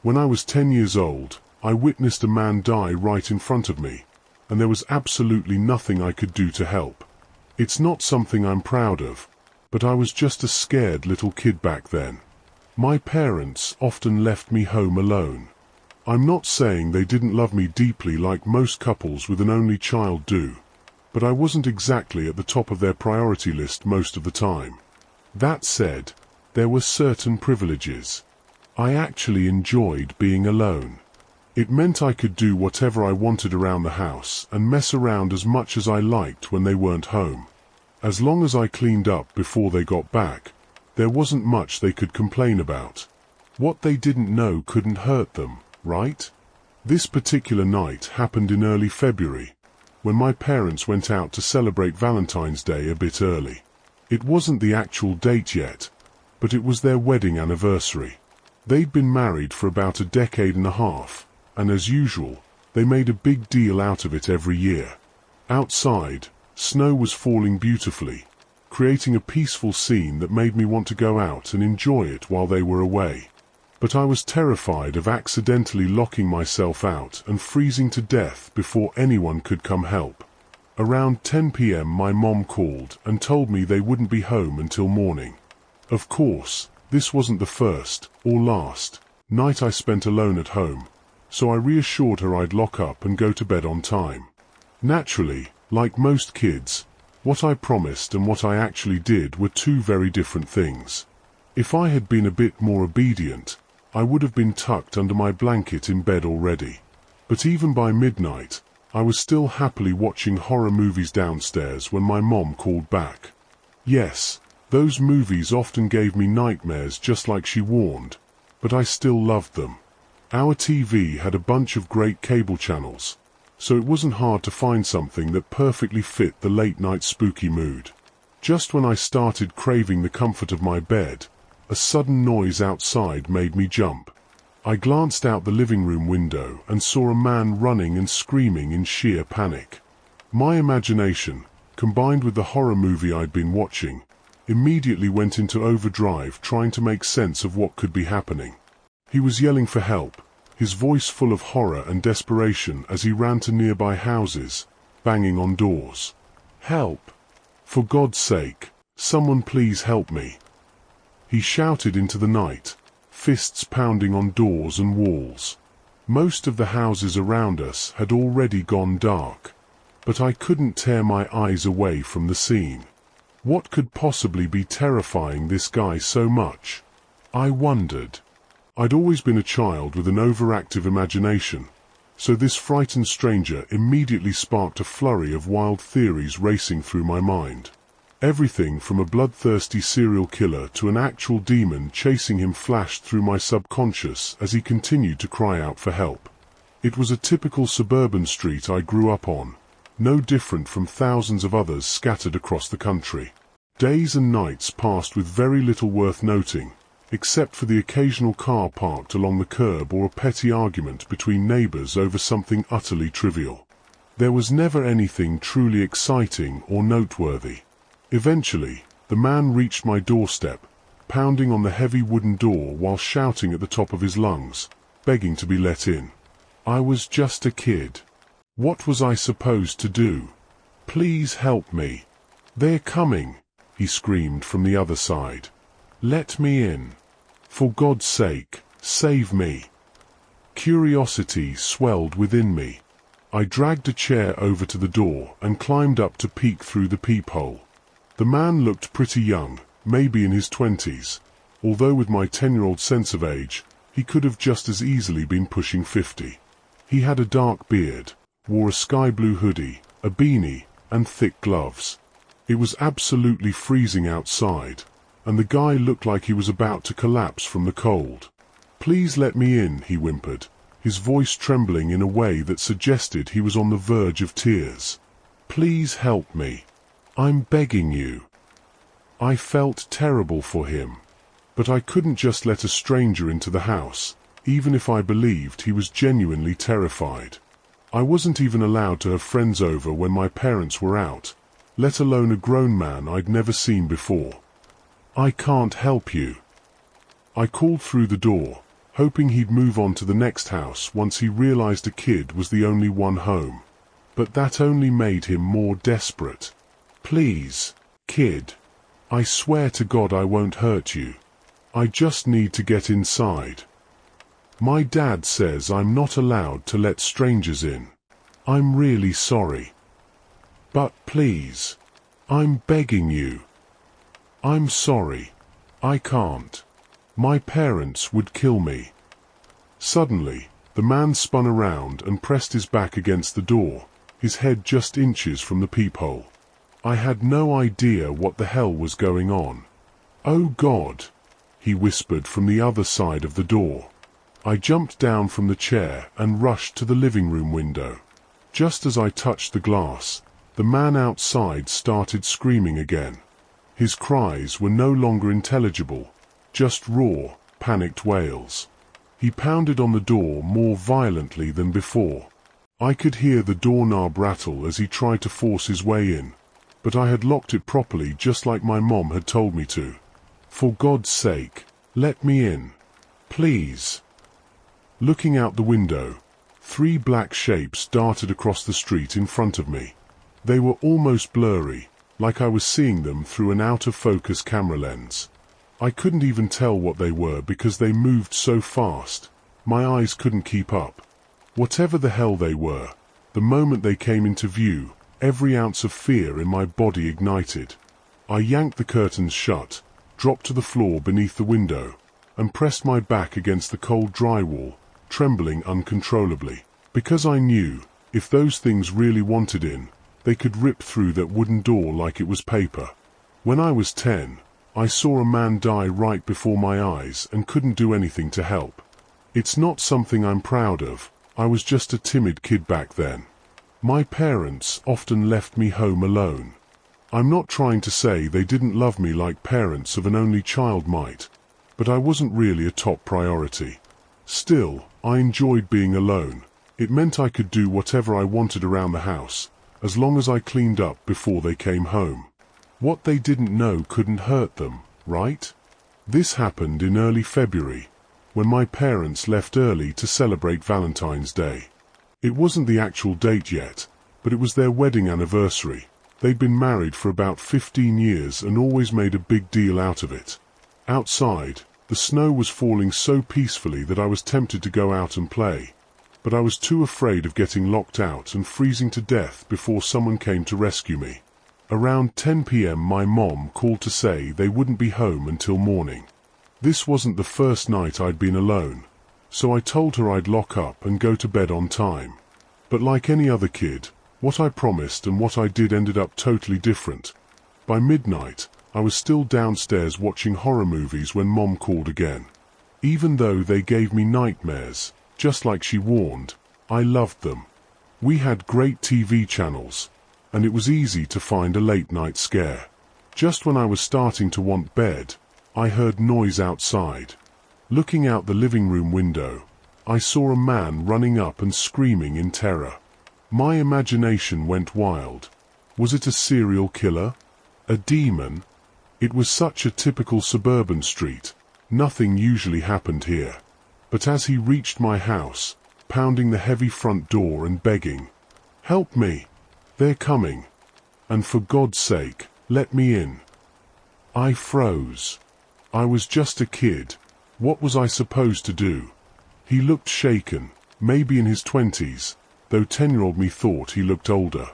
When I was 10 years old, I witnessed a man die right in front of me, and there was absolutely nothing I could do to help. It's not something I'm proud of, but I was just a scared little kid back then. My parents often left me home alone. I'm not saying they didn't love me deeply like most couples with an only child do, but I wasn't exactly at the top of their priority list most of the time. That said, there were certain privileges. I actually enjoyed being alone. It meant I could do whatever I wanted around the house and mess around as much as I liked when they weren't home. As long as I cleaned up before they got back, there wasn't much they could complain about. What they didn't know couldn't hurt them, right? This particular night happened in early February, when my parents went out to celebrate Valentine's Day a bit early. It wasn't the actual date yet, but it was their wedding anniversary. They'd been married for about a decade and a half, and as usual, they made a big deal out of it every year. Outside, snow was falling beautifully, creating a peaceful scene that made me want to go out and enjoy it while they were away. But I was terrified of accidentally locking myself out and freezing to death before anyone could come help. Around 10 p.m. my mom called and told me they wouldn't be home until morning. Of course, this wasn't the first, or last, night I spent alone at home, so I reassured her I'd lock up and go to bed on time. Naturally, like most kids, what I promised and what I actually did were two very different things. If I had been a bit more obedient, I would have been tucked under my blanket in bed already. But even by midnight, I was still happily watching horror movies downstairs when my mom called back. Yes, those movies often gave me nightmares just like she warned, but I still loved them. Our TV had a bunch of great cable channels, so it wasn't hard to find something that perfectly fit the late-night spooky mood. Just when I started craving the comfort of my bed, a sudden noise outside made me jump. I glanced out the living room window and saw a man running and screaming in sheer panic. My imagination, combined with the horror movie I'd been watching, immediately went into overdrive trying to make sense of what could be happening. He was yelling for help, his voice full of horror and desperation as he ran to nearby houses, banging on doors. "Help! For God's sake, someone please help me!" He shouted into the night, fists pounding on doors and walls. Most of the houses around us had already gone dark, but I couldn't tear my eyes away from the scene. What could possibly be terrifying this guy so much? I wondered. I'd always been a child with an overactive imagination, so this frightened stranger immediately sparked a flurry of wild theories racing through my mind. Everything from a bloodthirsty serial killer to an actual demon chasing him flashed through my subconscious as he continued to cry out for help. It was a typical suburban street I grew up on, no different from thousands of others scattered across the country. Days and nights passed with very little worth noting, except for the occasional car parked along the curb or a petty argument between neighbors over something utterly trivial. There was never anything truly exciting or noteworthy. Eventually, the man reached my doorstep, pounding on the heavy wooden door while shouting at the top of his lungs, begging to be let in. I was just a kid. What was I supposed to do? "Please help me. They're coming," he screamed from the other side. "Let me in. For God's sake, save me." Curiosity swelled within me. I dragged a chair over to the door and climbed up to peek through the peephole. The man looked pretty young, maybe in his 20s, although with my 10-year-old sense of age, he could have just as easily been pushing 50. He had a dark beard, wore a sky blue hoodie, a beanie, and thick gloves. It was absolutely freezing outside, and the guy looked like he was about to collapse from the cold. "Please let me in," he whimpered, his voice trembling in a way that suggested he was on the verge of tears. "Please help me. I'm begging you." I felt terrible for him, but I couldn't just let a stranger into the house, even if I believed he was genuinely terrified. I wasn't even allowed to have friends over when my parents were out, let alone a grown man I'd never seen before. "I can't help you." I called through the door, hoping he'd move on to the next house once he realized a kid was the only one home. But that only made him more desperate. "Please, kid. I swear to God I won't hurt you. I just need to get inside. My dad says I'm not allowed to let strangers in. I'm really sorry. But please. I'm begging you. I'm sorry. I can't. My parents would kill me." Suddenly, the man spun around and pressed his back against the door, his head just inches from the peephole. I had no idea what the hell was going on. "Oh God," he whispered from the other side of the door. I jumped down from the chair and rushed to the living room window. Just as I touched the glass, the man outside started screaming again. His cries were no longer intelligible, just raw, panicked wails. He pounded on the door more violently than before. I could hear the doorknob rattle as he tried to force his way in, but I had locked it properly just like my mom had told me to. "For God's sake, let me in. Please." Looking out the window, 3 black shapes darted across the street in front of me. They were almost blurry, like I was seeing them through an out-of-focus camera lens. I couldn't even tell what they were because they moved so fast, my eyes couldn't keep up. Whatever the hell they were, the moment they came into view, every ounce of fear in my body ignited. I yanked the curtains shut, dropped to the floor beneath the window, and pressed my back against the cold drywall, trembling uncontrollably. Because I knew, if those things really wanted in, they could rip through that wooden door like it was paper. When I was 10, I saw a man die right before my eyes and couldn't do anything to help. It's not something I'm proud of. I was just a timid kid back then. My parents often left me home alone. I'm not trying to say they didn't love me like parents of an only child might, but I wasn't really a top priority. Still, I enjoyed being alone. It meant I could do whatever I wanted around the house, as long as I cleaned up before they came home. What they didn't know couldn't hurt them, right? This happened in early February, when my parents left early to celebrate Valentine's Day. It wasn't the actual date yet, but it was their wedding anniversary. They'd been married for about 15 years and always made a big deal out of it. Outside, the snow was falling so peacefully that I was tempted to go out and play, but I was too afraid of getting locked out and freezing to death before someone came to rescue me. Around 10 p.m. my mom called to say they wouldn't be home until morning. This wasn't the first night I'd been alone, so I told her I'd lock up and go to bed on time. But like any other kid, what I promised and what I did ended up totally different. By midnight, I was still downstairs watching horror movies when Mom called again. Even though they gave me nightmares, just like she warned, I loved them. We had great TV channels, and it was easy to find a late-night scare. Just when I was starting to want bed, I heard noise outside. Looking out the living room window, I saw a man running up and screaming in terror. My imagination went wild. Was it a serial killer? A demon? It was such a typical suburban street. Nothing usually happened here. But as he reached my house, pounding the heavy front door and begging, "Help me! They're coming! And for God's sake, let me in!" I froze. I was just a kid. What was I supposed to do? He looked shaken, maybe in his 20s, though 10-year-old me thought he looked older.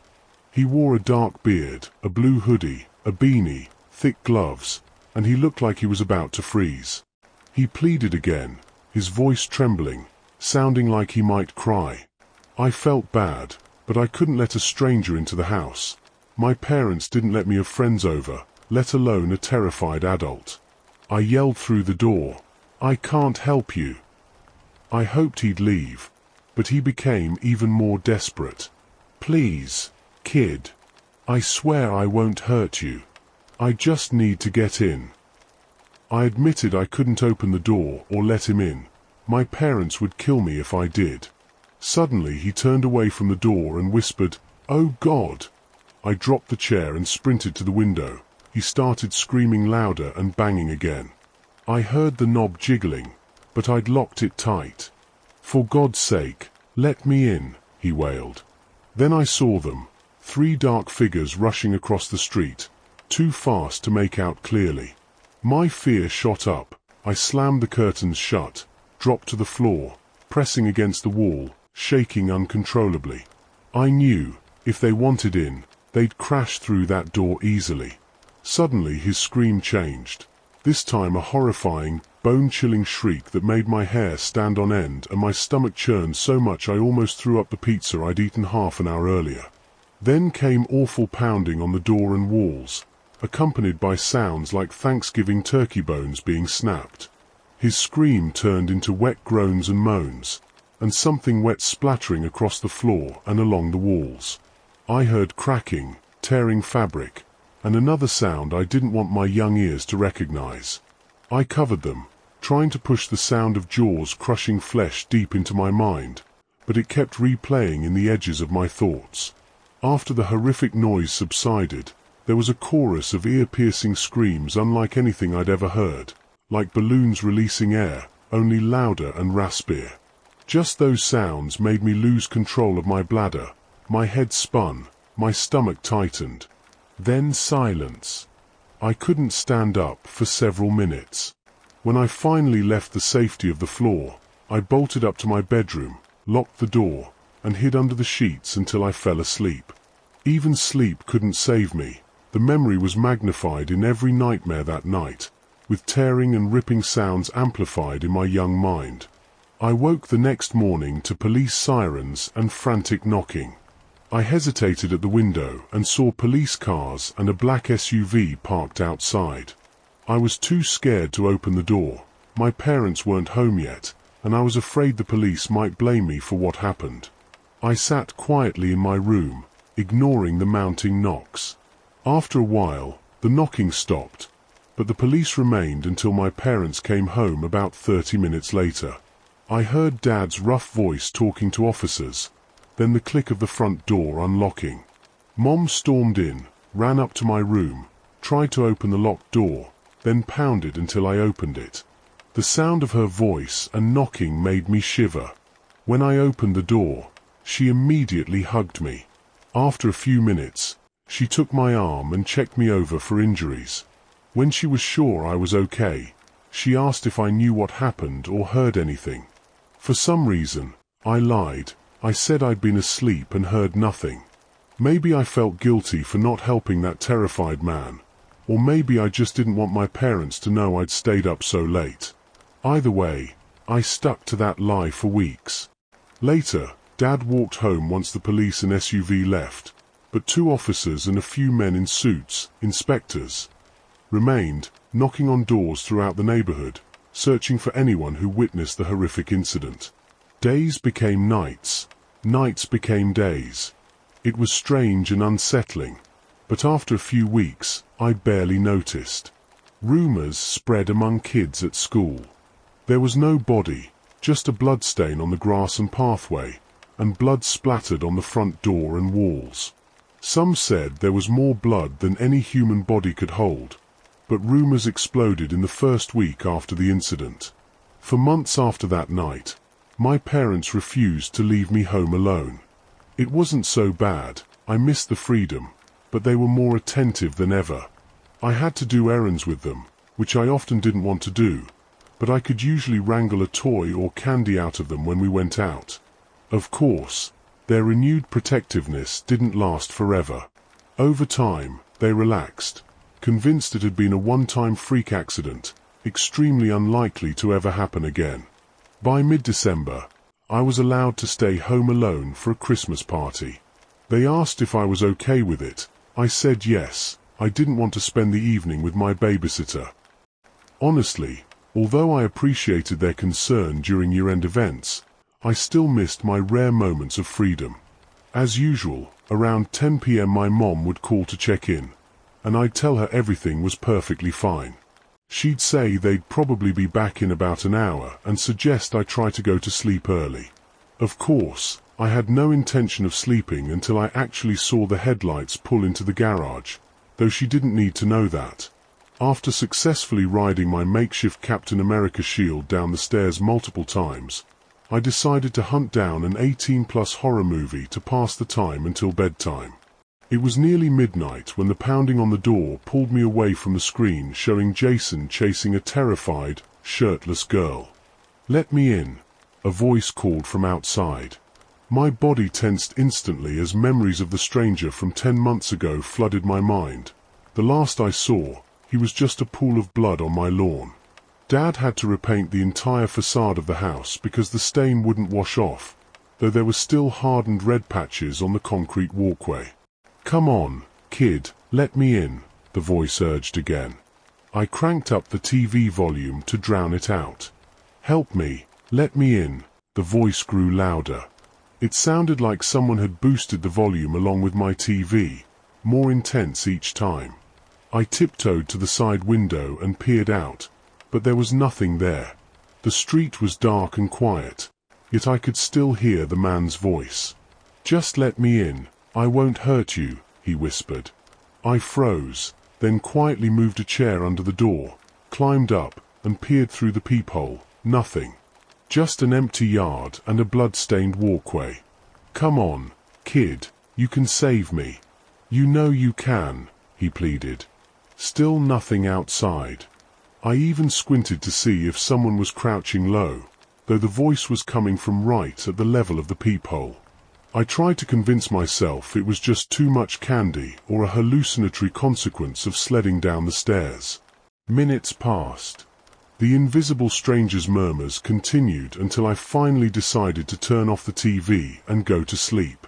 He wore a dark beard, a blue hoodie, a beanie, thick gloves, and he looked like he was about to freeze. He pleaded again, his voice trembling, sounding like he might cry. I felt bad, but I couldn't let a stranger into the house. My parents didn't let me have friends over, let alone a terrified adult. I yelled through the door, "I can't help you." I hoped he'd leave, but he became even more desperate. "Please, kid. I swear I won't hurt you. I just need to get in." I admitted I couldn't open the door or let him in. My parents would kill me if I did. Suddenly he turned away from the door and whispered, "Oh God!" I dropped the chair and sprinted to the window. He started screaming louder and banging again. I heard the knob jiggling, but I'd locked it tight. "For God's sake, let me in," he wailed. Then I saw them, 3 dark figures rushing across the street, too fast to make out clearly. My fear shot up. I slammed the curtains shut, dropped to the floor, pressing against the wall, shaking uncontrollably. I knew, if they wanted in, they'd crash through that door easily. Suddenly his scream changed. This time a horrifying, bone-chilling shriek that made my hair stand on end and my stomach churned so much I almost threw up the pizza I'd eaten half an hour earlier. Then came awful pounding on the door and walls, accompanied by sounds like Thanksgiving turkey bones being snapped. His scream turned into wet groans and moans, and something wet splattering across the floor and along the walls. I heard cracking, tearing fabric, and another sound I didn't want my young ears to recognize. I covered them, trying to push the sound of jaws crushing flesh deep into my mind, but it kept replaying in the edges of my thoughts. After the horrific noise subsided, there was a chorus of ear-piercing screams unlike anything I'd ever heard, like balloons releasing air, only louder and raspier. Just those sounds made me lose control of my bladder. My head spun, my stomach tightened. Then silence. I couldn't stand up for several minutes. When I finally left the safety of the floor, I bolted up to my bedroom, locked the door, and hid under the sheets until I fell asleep. Even sleep couldn't save me. The memory was magnified in every nightmare that night, with tearing and ripping sounds amplified in my young mind. I woke the next morning to police sirens and frantic knocking. I hesitated at the window and saw police cars and a black SUV parked outside. I was too scared to open the door. My parents weren't home yet, and I was afraid the police might blame me for what happened. I sat quietly in my room, ignoring the mounting knocks. After a while, the knocking stopped, but the police remained until my parents came home about 30 minutes later. I heard Dad's rough voice talking to officers, then the click of the front door unlocking. Mom stormed in, ran up to my room, tried to open the locked door, then pounded until I opened it. The sound of her voice and knocking made me shiver. When I opened the door, she immediately hugged me. After a few minutes, she took my arm and checked me over for injuries. When she was sure I was okay, she asked if I knew what happened or heard anything. For some reason, I lied. I said I'd been asleep and heard nothing. Maybe I felt guilty for not helping that terrified man, or maybe I just didn't want my parents to know I'd stayed up so late. Either way, I stuck to that lie for weeks. Later, Dad walked home once the police and SUV left, but 2 officers and a few men in suits, inspectors, remained, knocking on doors throughout the neighborhood, searching for anyone who witnessed the horrific incident. Days became nights, nights became days. It was strange and unsettling, but after a few weeks, I barely noticed. Rumors spread among kids at school. There was no body, just a bloodstain on the grass and pathway, and blood splattered on the front door and walls. Some said there was more blood than any human body could hold, but rumors exploded in the first week after the incident. For months after that night, my parents refused to leave me home alone. It wasn't so bad. I missed the freedom, but they were more attentive than ever. I had to do errands with them, which I often didn't want to do, but I could usually wrangle a toy or candy out of them when we went out. Of course, their renewed protectiveness didn't last forever. Over time, they relaxed, convinced it had been a one-time freak accident, extremely unlikely to ever happen again. By mid-December, I was allowed to stay home alone for a Christmas party. They asked if I was okay with it. I said yes. I didn't want to spend the evening with my babysitter. Honestly, although I appreciated their concern during year-end events, I still missed my rare moments of freedom. As usual, around 10 p.m. my mom would call to check in, and I'd tell her everything was perfectly fine. She'd say they'd probably be back in about an hour and suggest I try to go to sleep early. Of course, I had no intention of sleeping until I actually saw the headlights pull into the garage, though she didn't need to know that. After successfully riding my makeshift Captain America shield down the stairs multiple times, I decided to hunt down an 18+ horror movie to pass the time until bedtime. It was nearly midnight when the pounding on the door pulled me away from the screen, showing Jason chasing a terrified, shirtless girl. "Let me in," a voice called from outside. My body tensed instantly as memories of the stranger from 10 months ago flooded my mind. The last I saw, he was just a pool of blood on my lawn. Dad had to repaint the entire facade of the house because the stain wouldn't wash off, though there were still hardened red patches on the concrete walkway. "Come on, kid, let me in," the voice urged again. I cranked up the TV volume to drown it out. "Help me, let me in," the voice grew louder. It sounded like someone had boosted the volume along with my TV, more intense each time. I tiptoed to the side window and peered out, but there was nothing there. The street was dark and quiet, yet I could still hear the man's voice. "Just let me in, I won't hurt you," he whispered. I froze, then quietly moved a chair under the door, climbed up, and peered through the peephole. Nothing. Just an empty yard and a blood-stained walkway. "Come on, kid, you can save me. You know you can," he pleaded. Still nothing outside. I even squinted to see if someone was crouching low, though the voice was coming from right at the level of the peephole. I tried to convince myself it was just too much candy or a hallucinatory consequence of sledding down the stairs. Minutes passed. The invisible stranger's murmurs continued until I finally decided to turn off the TV and go to sleep.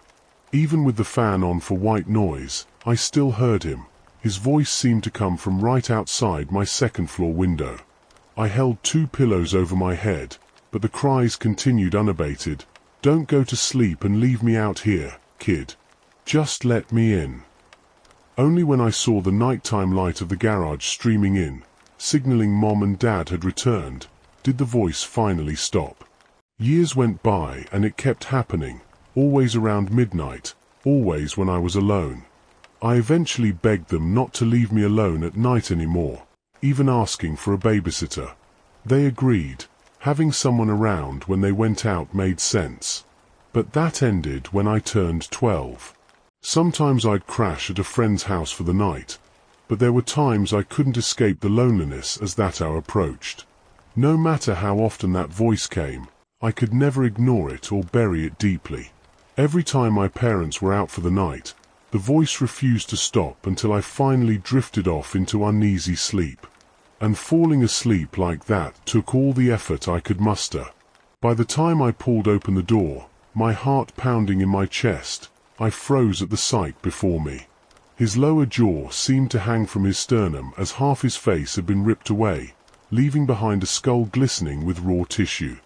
Even with the fan on for white noise, I still heard him. His voice seemed to come from right outside my second-floor window. I held 2 pillows over my head, but the cries continued unabated. "Don't go to sleep and leave me out here, kid. Just let me in." Only when I saw the nighttime light of the garage streaming in, signaling Mom and Dad had returned, did the voice finally stop. Years went by and it kept happening, always around midnight, always when I was alone. I eventually begged them not to leave me alone at night anymore, even asking for a babysitter. They agreed. Having someone around when they went out made sense. But that ended when I turned 12. Sometimes I'd crash at a friend's house for the night, but there were times I couldn't escape the loneliness as that hour approached. No matter how often that voice came, I could never ignore it or bury it deeply. Every time my parents were out for the night, the voice refused to stop until I finally drifted off into uneasy sleep. And falling asleep like that took all the effort I could muster. By the time I pulled open the door, my heart pounding in my chest, I froze at the sight before me. His lower jaw seemed to hang from his sternum as half his face had been ripped away, leaving behind a skull glistening with raw tissue.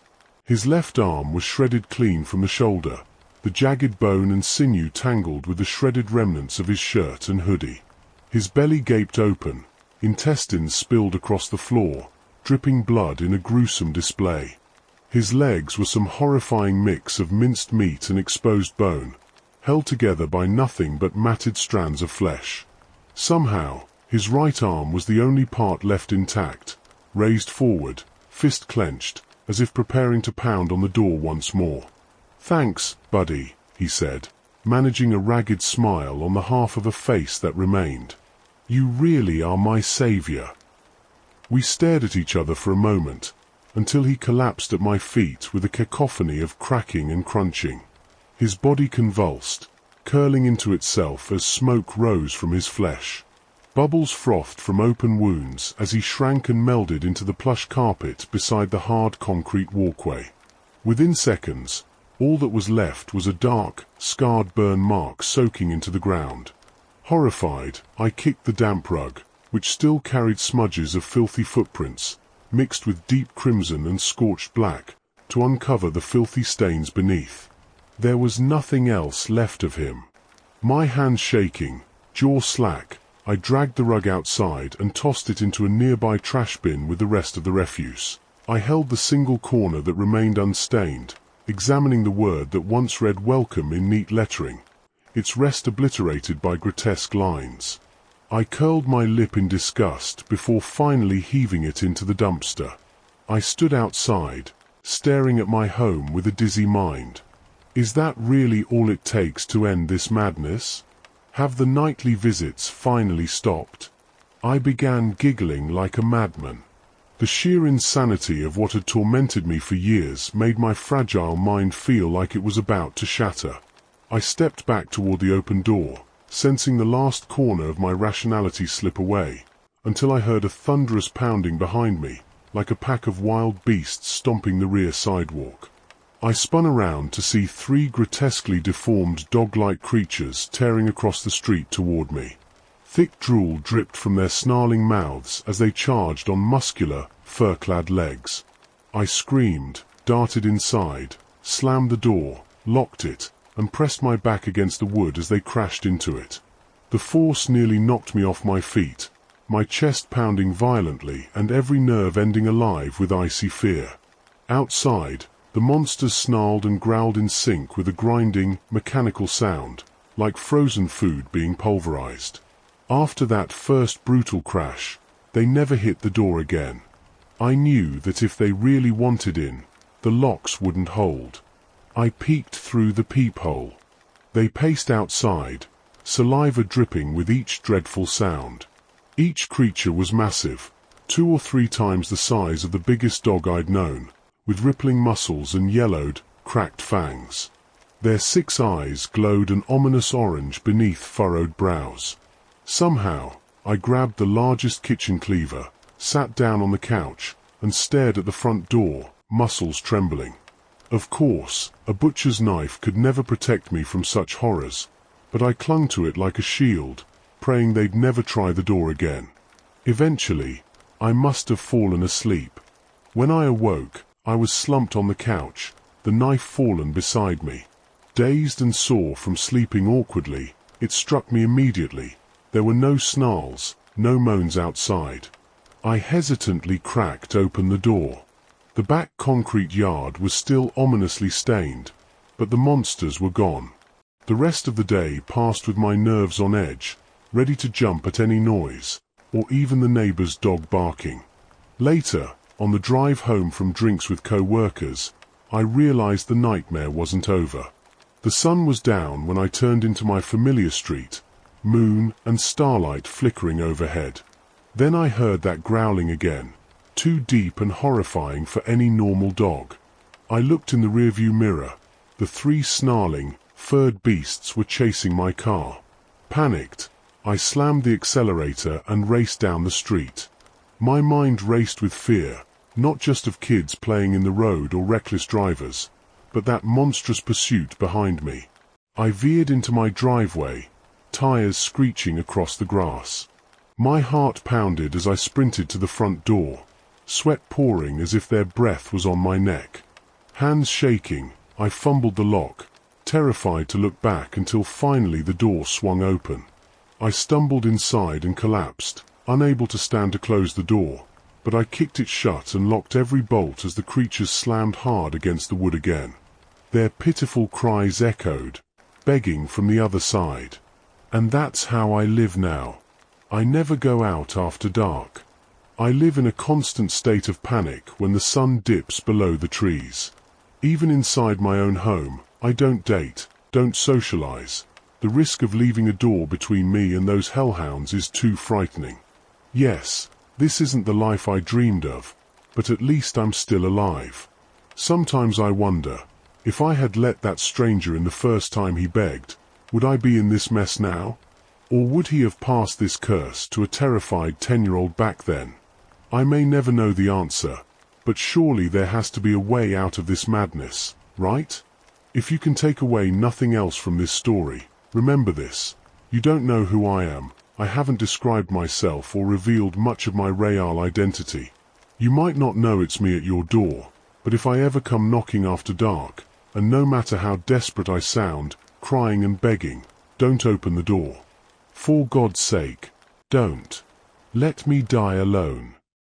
His left arm was shredded clean from the shoulder, the jagged bone and sinew tangled with the shredded remnants of his shirt and hoodie. His belly gaped open, intestines spilled across the floor, dripping blood in a gruesome display. His legs were some horrifying mix of minced meat and exposed bone, held together by nothing but matted strands of flesh. Somehow, his right arm was the only part left intact, raised forward, fist clenched, as if preparing to pound on the door once more. "Thanks, buddy," he said, managing a ragged smile on the half of a face that remained. "You really are my savior." We stared at each other for a moment, until he collapsed at my feet with a cacophony of cracking and crunching. His body convulsed, curling into itself as smoke rose from his flesh. Bubbles frothed from open wounds as he shrank and melded into the plush carpet beside the hard concrete walkway. Within seconds, all that was left was a dark, scarred burn mark soaking into the ground. Horrified, I kicked the damp rug, which still carried smudges of filthy footprints, mixed with deep crimson and scorched black, to uncover the filthy stains beneath. There was nothing else left of him. My hands shaking, jaw slack, I dragged the rug outside and tossed it into a nearby trash bin with the rest of the refuse. I held the single corner that remained unstained, examining the word that once read "welcome" in neat lettering, its rest obliterated by grotesque lines. I curled my lip in disgust before finally heaving it into the dumpster. I stood outside, staring at my home with a dizzy mind. Is that really all it takes to end this madness? Have the nightly visits finally stopped? I began giggling like a madman. The sheer insanity of what had tormented me for years made my fragile mind feel like it was about to shatter. I stepped back toward the open door, sensing the last corner of my rationality slip away, until I heard a thunderous pounding behind me, like a pack of wild beasts stomping the rear sidewalk. I spun around to see 3 grotesquely deformed dog-like creatures tearing across the street toward me. Thick drool dripped from their snarling mouths as they charged on muscular, fur-clad legs. I screamed, darted inside, slammed the door, locked it, and pressed my back against the wood as they crashed into it. The force nearly knocked me off my feet, my chest pounding violently and every nerve ending alive with icy fear. Outside, the monsters snarled and growled in sync with a grinding, mechanical sound, like frozen food being pulverized. After that first brutal crash, they never hit the door again. I knew that if they really wanted in, the locks wouldn't hold. I peeked through the peephole. They paced outside, saliva dripping with each dreadful sound. Each creature was massive, 2 or 3 times the size of the biggest dog I'd known, with rippling muscles and yellowed, cracked fangs. Their 6 eyes glowed an ominous orange beneath furrowed brows. Somehow, I grabbed the largest kitchen cleaver, sat down on the couch, and stared at the front door, muscles trembling. Of course, a butcher's knife could never protect me from such horrors, but I clung to it like a shield, praying they'd never try the door again. Eventually, I must have fallen asleep. When I awoke, I was slumped on the couch, the knife fallen beside me. Dazed and sore from sleeping awkwardly, it struck me immediately. There were no snarls, no moans outside. I hesitantly cracked open the door. The back concrete yard was still ominously stained, but the monsters were gone. The rest of the day passed with my nerves on edge, ready to jump at any noise, or even the neighbor's dog barking. Later, on the drive home from drinks with co-workers, I realized the nightmare wasn't over. The sun was down when I turned into my familiar street, moon and starlight flickering overhead. Then I heard that growling again, too deep and horrifying for any normal dog. I looked in the rearview mirror. The 3 snarling, furred beasts were chasing my car. Panicked, I slammed the accelerator and raced down the street. My mind raced with fear, not just of kids playing in the road or reckless drivers, but that monstrous pursuit behind me. I veered into my driveway, tires screeching across the grass. My heart pounded as I sprinted to the front door, sweat pouring as if their breath was on my neck. Hands shaking, I fumbled the lock, terrified to look back until finally the door swung open. I stumbled inside and collapsed, unable to stand to close the door, but I kicked it shut and locked every bolt as the creatures slammed hard against the wood again. Their pitiful cries echoed, begging from the other side. And that's how I live now. I never go out after dark. I live in a constant state of panic when the sun dips below the trees. Even inside my own home, I don't date, don't socialize. The risk of leaving a door between me and those hellhounds is too frightening. Yes, this isn't the life I dreamed of, but at least I'm still alive. Sometimes I wonder, if I had let that stranger in the first time he begged, would I be in this mess now? Or would he have passed this curse to a terrified 10-year-old back then? I may never know the answer, but surely there has to be a way out of this madness, right? If you can take away nothing else from this story, remember this. You don't know who I am. I haven't described myself or revealed much of my real identity. You might not know it's me at your door, but if I ever come knocking after dark, and no matter how desperate I sound, crying and begging, don't open the door. For God's sake, don't. Let me die alone.